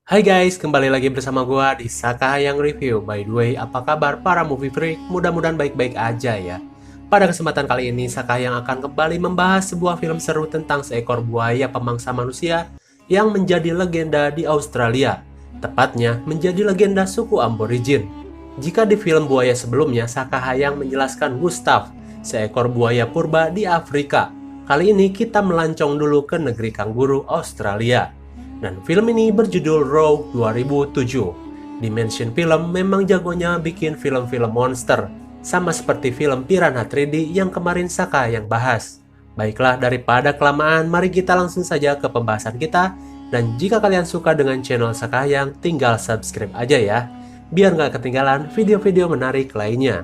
Hai guys, kembali lagi bersama gua di Saka yang Review. By the way, apa kabar para movie freak? Mudah-mudahan baik-baik aja ya. Pada kesempatan kali ini, Saka yang akan kembali membahas sebuah film seru tentang seekor buaya pemangsa manusia yang menjadi legenda di Australia. Tepatnya, menjadi legenda suku Aborigin. Jika di film buaya sebelumnya, Saka Hayang menjelaskan Gustav, seekor buaya purba di Afrika. Kali ini kita melancong dulu ke negeri kanguru Australia. Dan film ini berjudul Rogue 2007. Dimension Film memang jagonya bikin film-film monster, sama seperti film Piranha 3D yang kemarin Saka yang bahas. Baiklah, daripada kelamaan, mari kita langsung saja ke pembahasan kita. Dan jika kalian suka dengan channel Saka yang, tinggal subscribe aja ya, biar nggak ketinggalan video-video menarik lainnya.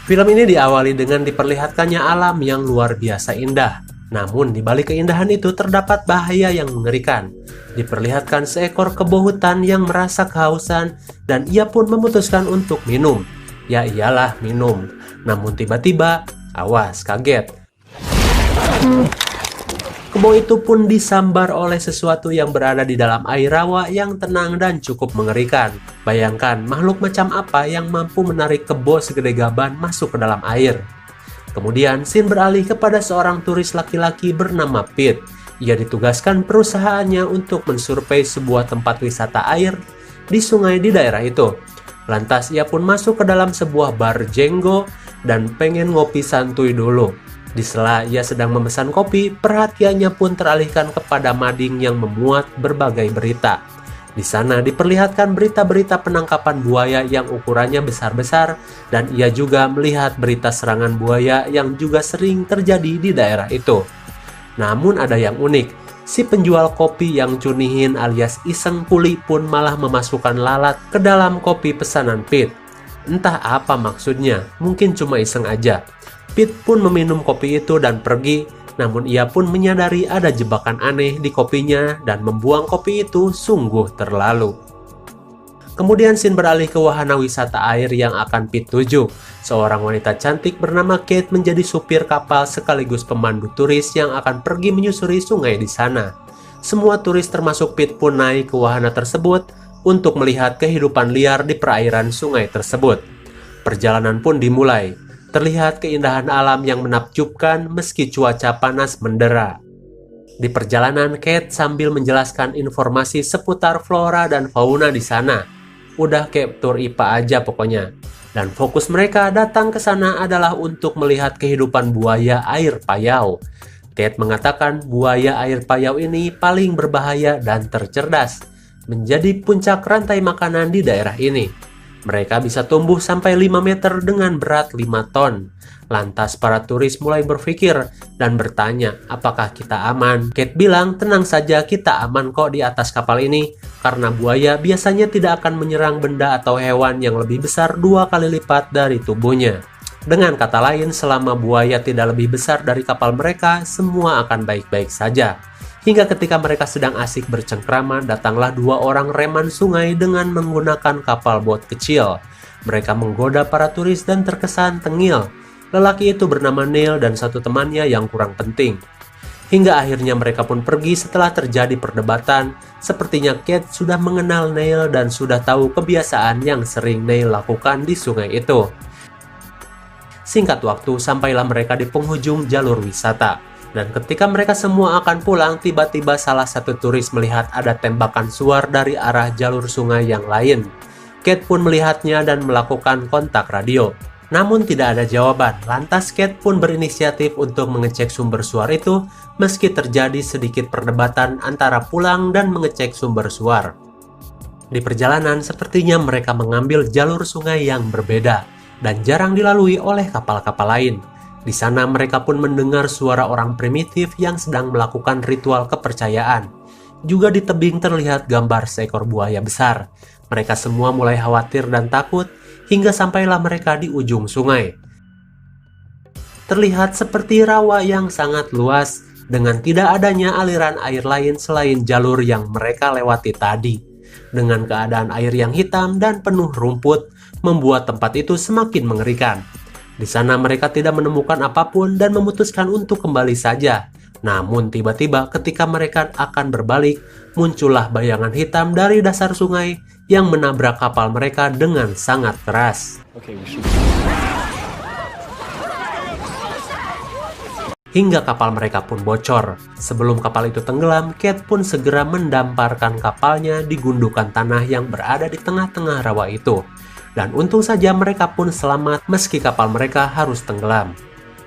Film ini diawali dengan diperlihatkannya alam yang luar biasa indah. Namun di balik keindahan itu terdapat bahaya yang mengerikan. Diperlihatkan seekor kebo hutan yang merasa kehausan dan ia pun memutuskan untuk minum. Ya iyalah minum. Namun tiba-tiba, awas kaget. Kebo itu pun disambar oleh sesuatu yang berada di dalam air rawa yang tenang dan cukup mengerikan. Bayangkan makhluk macam apa yang mampu menarik kebo segede gaban masuk ke dalam air. Kemudian scene beralih kepada seorang turis laki-laki bernama Pete. Ia ditugaskan perusahaannya untuk mensurvei sebuah tempat wisata air di sungai di daerah itu. Lantas ia pun masuk ke dalam sebuah bar jenggo dan pengen ngopi santuy dulu. Di sela ia sedang memesan kopi, perhatiannya pun teralihkan kepada mading yang memuat berbagai berita. Di sana diperlihatkan berita-berita penangkapan buaya yang ukurannya besar-besar, dan ia juga melihat berita serangan buaya yang juga sering terjadi di daerah itu. Namun ada yang unik, si penjual kopi yang cunihin alias iseng kuli pun malah memasukkan lalat ke dalam kopi pesanan Pete. Entah apa maksudnya, mungkin cuma iseng aja. Pete pun meminum kopi itu dan pergi, namun ia pun menyadari ada jebakan aneh di kopinya dan membuang kopi itu sungguh terlalu. Kemudian scene beralih ke wahana wisata air yang akan Pete tuju. Seorang wanita cantik bernama Kate menjadi supir kapal sekaligus pemandu turis yang akan pergi menyusuri sungai di sana. Semua turis termasuk Pete pun naik ke wahana tersebut untuk melihat kehidupan liar di perairan sungai tersebut. Perjalanan pun dimulai. Terlihat keindahan alam yang menakjubkan meski cuaca panas mendera. Di perjalanan, Kate sambil menjelaskan informasi seputar flora dan fauna di sana. Udah kayak tur IPA aja pokoknya. Dan fokus mereka datang ke sana adalah untuk melihat kehidupan buaya air payau. Kate mengatakan buaya air payau ini paling berbahaya dan tercerdas, menjadi puncak rantai makanan di daerah ini. Mereka bisa tumbuh sampai 5 meter dengan berat 5 ton. Lantas para turis mulai berpikir dan bertanya, apakah kita aman? Kate bilang, tenang saja, kita aman kok di atas kapal ini, karena buaya biasanya tidak akan menyerang benda atau hewan yang lebih besar 2 kali lipat dari tubuhnya. Dengan kata lain, selama buaya tidak lebih besar dari kapal mereka, semua akan baik-baik saja. Hingga ketika mereka sedang asik bercengkrama, datanglah 2 orang reman sungai dengan menggunakan kapal bot kecil. Mereka menggoda para turis dan terkesan tengil. Lelaki itu bernama Neil dan satu temannya yang kurang penting. Hingga akhirnya mereka pun pergi setelah terjadi perdebatan. Sepertinya Kate sudah mengenal Neil dan sudah tahu kebiasaan yang sering Neil lakukan di sungai itu. Singkat waktu, sampailah mereka di penghujung jalur wisata. Dan ketika mereka semua akan pulang, tiba-tiba salah satu turis melihat ada tembakan suar dari arah jalur sungai yang lain. Kate pun melihatnya dan melakukan kontak radio. Namun tidak ada jawaban. Lantas Kate pun berinisiatif untuk mengecek sumber suar itu, meski terjadi sedikit perdebatan antara pulang dan mengecek sumber suar. Di perjalanan, sepertinya mereka mengambil jalur sungai yang berbeda dan jarang dilalui oleh kapal-kapal lain. Di sana mereka pun mendengar suara orang primitif yang sedang melakukan ritual kepercayaan. Juga di tebing terlihat gambar seekor buaya besar. Mereka semua mulai khawatir dan takut hingga sampailah mereka di ujung sungai. Terlihat seperti rawa yang sangat luas dengan tidak adanya aliran air lain selain jalur yang mereka lewati tadi. Dengan keadaan air yang hitam dan penuh rumput, membuat tempat itu semakin mengerikan. Di sana mereka tidak menemukan apapun dan memutuskan untuk kembali saja. Namun tiba-tiba ketika mereka akan berbalik, muncullah bayangan hitam dari dasar sungai yang menabrak kapal mereka dengan sangat keras. Hingga kapal mereka pun bocor. Sebelum kapal itu tenggelam, Kate pun segera mendamparkan kapalnya di gundukan tanah yang berada di tengah-tengah rawa itu. Dan untung saja mereka pun selamat meski kapal mereka harus tenggelam.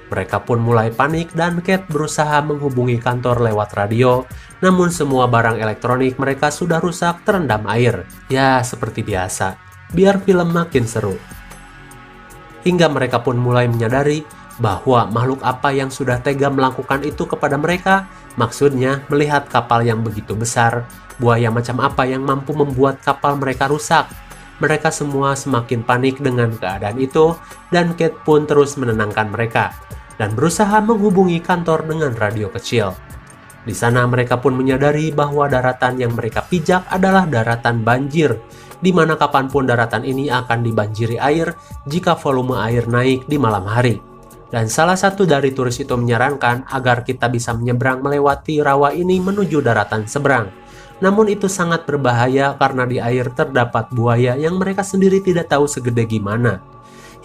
Mereka pun mulai panik dan Kate berusaha menghubungi kantor lewat radio, namun semua barang elektronik mereka sudah rusak terendam air. Ya, seperti biasa, biar film makin seru. Hingga mereka pun mulai menyadari bahwa makhluk apa yang sudah tega melakukan itu kepada mereka. Maksudnya melihat kapal yang begitu besar, buaya macam apa yang mampu membuat kapal mereka rusak. Mereka semua semakin panik dengan keadaan itu, dan Kate pun terus menenangkan mereka dan berusaha menghubungi kantor dengan radio kecil. Di sana mereka pun menyadari bahwa daratan yang mereka pijak adalah daratan banjir, di mana kapanpun daratan ini akan dibanjiri air jika volume air naik di malam hari. Dan salah satu dari turis itu menyarankan agar kita bisa menyeberang melewati rawa ini menuju daratan seberang. Namun itu sangat berbahaya karena di air terdapat buaya yang mereka sendiri tidak tahu segede gimana.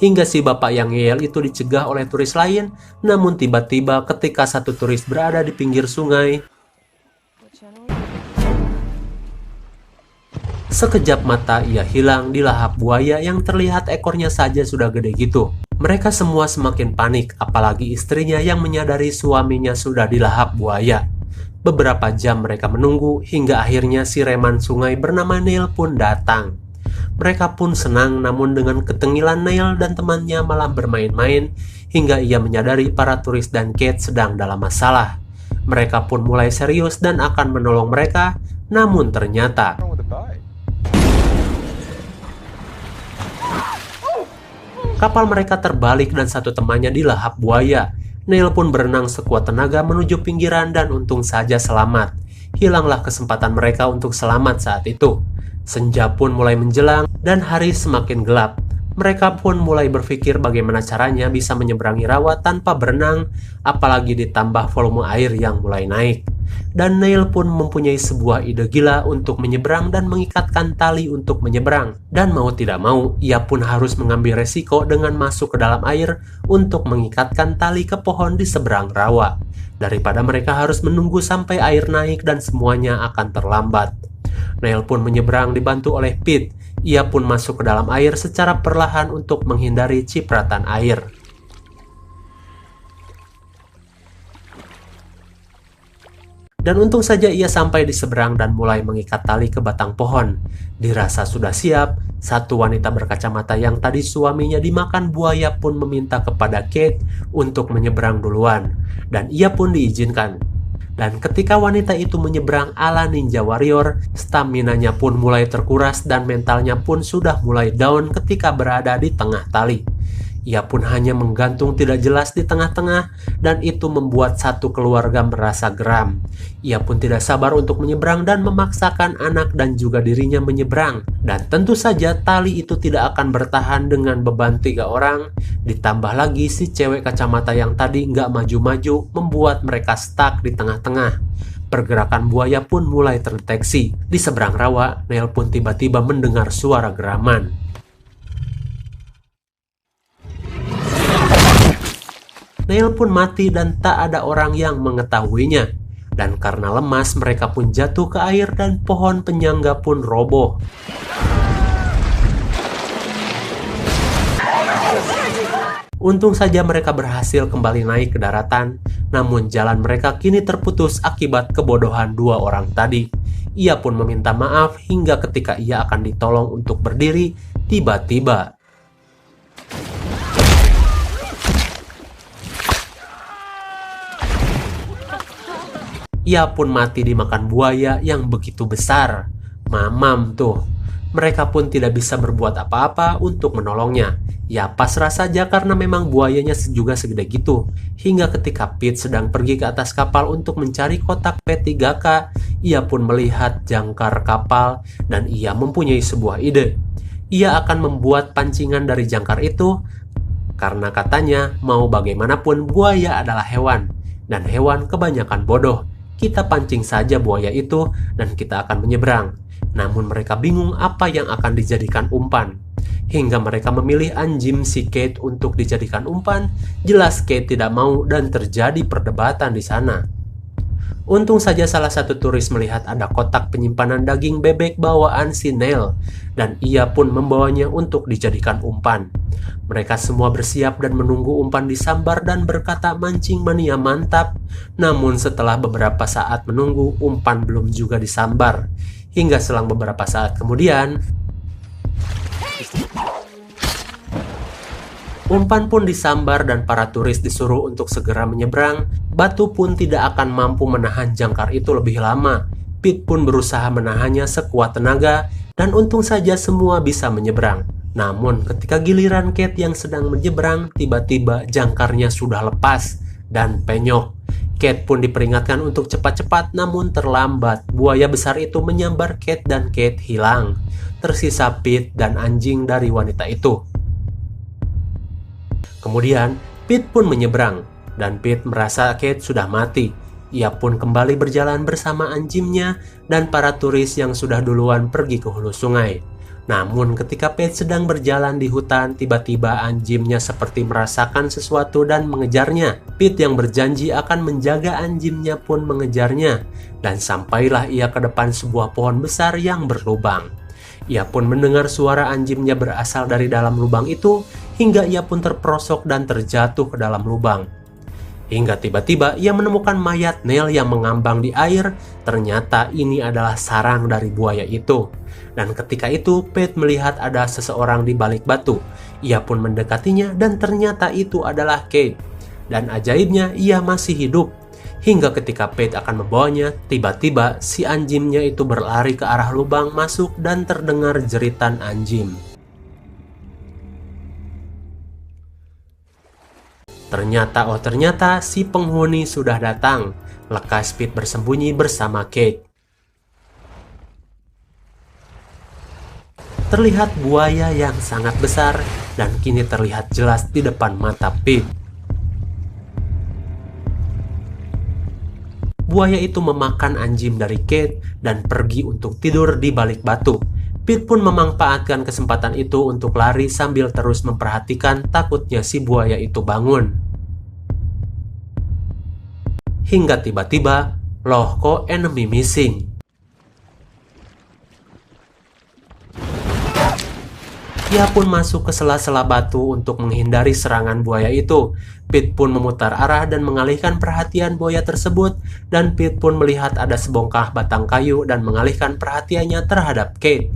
Hingga si bapak yang ngeyel itu dicegah oleh turis lain, namun tiba-tiba ketika satu turis berada di pinggir sungai, sekejap mata ia hilang di lahap buaya yang terlihat ekornya saja sudah gede gitu. Mereka semua semakin panik, apalagi istrinya yang menyadari suaminya sudah dilahap buaya. Beberapa jam mereka menunggu hingga akhirnya si reman sungai bernama Neil pun datang. Mereka pun senang, namun dengan ketengilan Neil dan temannya malah bermain-main hingga ia menyadari para turis dan Kate sedang dalam masalah. Mereka pun mulai serius dan akan menolong mereka, namun ternyata kapal mereka terbalik dan satu temannya dilahap buaya. Neil pun berenang sekuat tenaga menuju pinggiran dan untung saja selamat. Hilanglah kesempatan mereka untuk selamat saat itu. Senja pun mulai menjelang dan hari semakin gelap. Mereka pun mulai berpikir bagaimana caranya bisa menyeberangi rawa tanpa berenang, apalagi ditambah volume air yang mulai naik. Dan Neil pun mempunyai sebuah ide gila untuk menyeberang dan mengikatkan tali untuk menyeberang. Dan mau tidak mau, ia pun harus mengambil resiko dengan masuk ke dalam air untuk mengikatkan tali ke pohon di seberang rawa. Daripada mereka harus menunggu sampai air naik dan semuanya akan terlambat. Neil pun menyeberang dibantu oleh Pete. Ia pun masuk ke dalam air secara perlahan untuk menghindari cipratan air. Dan untung saja ia sampai di seberang dan mulai mengikat tali ke batang pohon. Dirasa sudah siap, satu wanita berkacamata yang tadi suaminya dimakan buaya pun meminta kepada Kate untuk menyeberang duluan. Dan ia pun diizinkan. Dan ketika wanita itu menyeberang ala ninja warrior, stamina-nya pun mulai terkuras dan mentalnya pun sudah mulai down ketika berada di tengah tali. Ia pun hanya menggantung tidak jelas di tengah-tengah dan itu membuat satu keluarga merasa geram. Ia pun tidak sabar untuk menyeberang dan memaksakan anak dan juga dirinya menyeberang. Dan tentu saja tali itu tidak akan bertahan dengan beban 3 orang. Ditambah lagi si cewek kacamata yang tadi nggak maju-maju membuat mereka stuck di tengah-tengah. Pergerakan buaya pun mulai terdeteksi. Di seberang rawa, Neil pun tiba-tiba mendengar suara geraman. Neil pun mati dan tak ada orang yang mengetahuinya. Dan karena lemas mereka pun jatuh ke air dan pohon penyangga pun roboh. Untung saja mereka berhasil kembali naik ke daratan, namun jalan mereka kini terputus akibat kebodohan 2 orang tadi. Ia pun meminta maaf hingga ketika ia akan ditolong untuk berdiri, tiba-tiba ia pun mati dimakan buaya yang begitu besar. Mamam tuh. Mereka pun tidak bisa berbuat apa-apa untuk menolongnya. Ya pasrah saja karena memang buayanya juga segede gitu. Hingga ketika Pete sedang pergi ke atas kapal untuk mencari kotak P3K, ia pun melihat jangkar kapal dan ia mempunyai sebuah ide. Ia akan membuat pancingan dari jangkar itu karena katanya mau bagaimanapun buaya adalah hewan. dan hewan kebanyakan bodoh. Kita pancing saja buaya itu dan kita akan menyeberang. Namun mereka bingung apa yang akan dijadikan umpan. Hingga mereka memilih anjing si Kate untuk dijadikan umpan. Jelas Kate tidak mau dan terjadi perdebatan di sana. Untung saja salah satu turis melihat ada kotak penyimpanan daging bebek bawaan si Neil, dan ia pun membawanya untuk dijadikan umpan. Mereka semua bersiap dan menunggu umpan disambar dan berkata mancing mania mantap. Namun setelah beberapa saat menunggu, umpan belum juga disambar. Hingga selang beberapa saat kemudian, umpan pun disambar dan para turis disuruh untuk segera menyeberang. Batu pun tidak akan mampu menahan jangkar itu lebih lama. Pete pun berusaha menahannya sekuat tenaga dan untung saja semua bisa menyeberang. Namun ketika giliran Kate yang sedang menyeberang, tiba-tiba jangkarnya sudah lepas dan penyok. Kate pun diperingatkan untuk cepat-cepat namun terlambat. Buaya besar itu menyambar Kate dan Kate hilang. Tersisa Pete dan anjing dari wanita itu. Kemudian Pete pun menyeberang dan Pete merasa Kate sudah mati. Ia pun kembali berjalan bersama anjingnya dan para turis yang sudah duluan pergi ke hulu sungai. Namun ketika Pete sedang berjalan di hutan, tiba-tiba anjingnya seperti merasakan sesuatu dan mengejarnya. Pete yang berjanji akan menjaga anjingnya pun mengejarnya, dan sampailah ia ke depan sebuah pohon besar yang berlubang. Ia pun mendengar suara anjingnya berasal dari dalam lubang itu, hingga ia pun terperosok dan terjatuh ke dalam lubang. Hingga tiba-tiba ia menemukan mayat Neil yang mengambang di air. Ternyata ini adalah sarang dari buaya itu. Dan ketika itu Pete melihat ada seseorang di balik batu. Ia pun mendekatinya dan ternyata itu adalah Kate. Dan ajaibnya ia masih hidup. Hingga ketika Pete akan membawanya, tiba-tiba si anjingnya itu berlari ke arah lubang masuk dan terdengar jeritan anjing. Ternyata si penghuni sudah datang. Lekas Pete bersembunyi bersama Kate. Terlihat buaya yang sangat besar dan kini terlihat jelas di depan mata Pete. Buaya itu memakan anjing dari Kate dan pergi untuk tidur di balik batu. Pete pun memanfaatkan kesempatan itu untuk lari sambil terus memperhatikan, takutnya si buaya itu bangun. Hingga tiba-tiba, loh kok enemy missing? Ia pun masuk ke sela-sela batu untuk menghindari serangan buaya itu. Pete pun memutar arah dan mengalihkan perhatian buaya tersebut, dan Pete pun melihat ada sebongkah batang kayu dan mengalihkan perhatiannya terhadap Kate.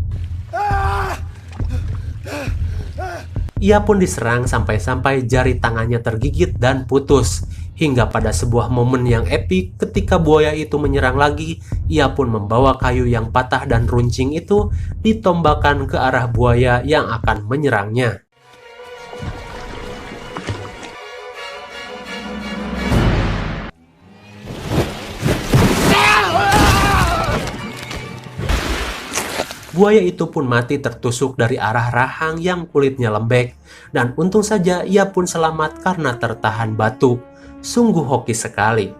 Ia pun diserang sampai-sampai jari tangannya tergigit dan putus. Hingga pada sebuah momen yang epik ketika buaya itu menyerang lagi, ia pun membawa kayu yang patah dan runcing itu ditombakkan ke arah buaya yang akan menyerangnya. Buaya itu pun mati tertusuk dari arah rahang yang kulitnya lembek, dan untung saja ia pun selamat karena tertahan batu. Sungguh hoki sekali.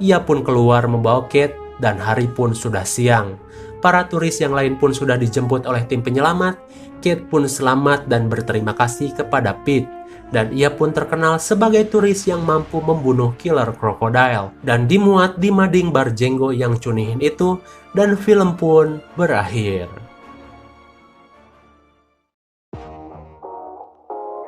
Ia pun keluar membawa Kate dan hari pun sudah siang. Para turis yang lain pun sudah dijemput oleh tim penyelamat. Kate pun selamat dan berterima kasih kepada Pete. Dan ia pun terkenal sebagai turis yang mampu membunuh killer crocodile. Dan dimuat di mading bar jenggo yang cunihin itu. Dan film pun berakhir.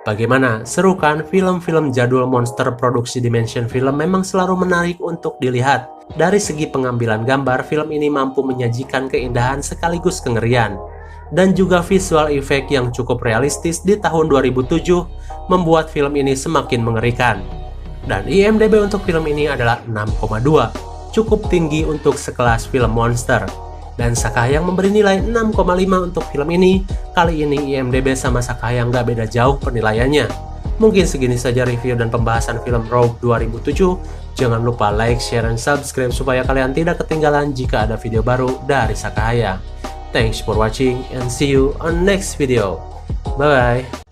Bagaimana? Seru kan? Film-film jadul monster produksi Dimension Film memang selalu menarik untuk dilihat. Dari segi pengambilan gambar, film ini mampu menyajikan keindahan sekaligus kengerian. Dan juga visual effect yang cukup realistis di tahun 2007 membuat film ini semakin mengerikan. Dan IMDb untuk film ini adalah 6,2, cukup tinggi untuk sekelas film monster. Dan Sakayang memberi nilai 6,5 untuk film ini. Kali ini IMDb sama Sakayang gak beda jauh penilaiannya. Mungkin segini saja review dan pembahasan film Rogue 2007. Jangan lupa like, share, dan subscribe supaya kalian tidak ketinggalan jika ada video baru dari Sakayang. Thanks for watching and see you on next video. Bye bye.